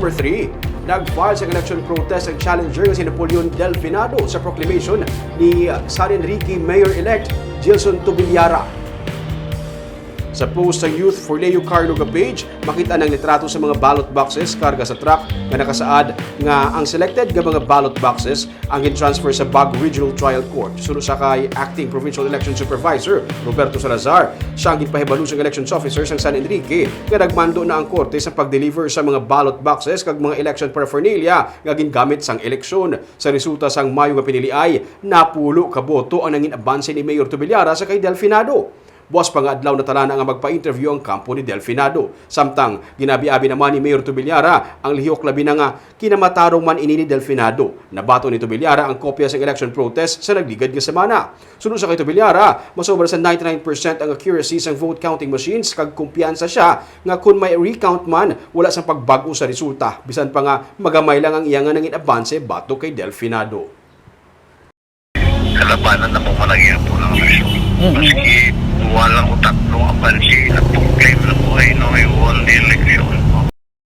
Number 3, nag-file sa election protest ang challenger si Napoleon Delfinado sa proclamation ni San Enrique Mayor-elect Gilson Tobillara. Sa post sa Youth for Leo Carloga page, makita ng litrato sa mga ballot boxes karga sa truck nga nakasaad nga ang selected nga mga ballot boxes ang in-transfer sa Baguio Regional Trial Court. Sunod sa kay Acting Provincial Election Supervisor Roberto Salazar, siya ang ginpahibalo sa elections officer sa San Enrique nga nagmando na ang korte sa pag-deliver sa mga ballot boxes kag mga election paraphernalia nga gingamit sang eleksyon. Sa resulta sang Mayo nga pinili ay napulo ka boto ang nangin abanse ni Mayor Tobillara sa kay Delfinado. Buwas pa nga adlaw na talana nga magpa-interview ang kampo ni Delfinado. Samtang ginabi-abi naman ni Mayor Tobillara ang lihok labi na nga kinamatarong man ini ni Delfinado. Nabato ni Tobillara ang kopya sa election protest sa nagligad nga semana. Sunod sa kay Tobillara, masobra sa 99% ang accuracy sang vote counting machines kag kumpiyansa siya nga kung may recount man wala sang pagbago sa resulta. Bisan pa nga magamay lang ang iyang nangin abanse bato kay Delfinado. Kalabanan na mo malagyan po ng nasyon. Maski walang utak no abansi at proclaim na po ay no, I won the election.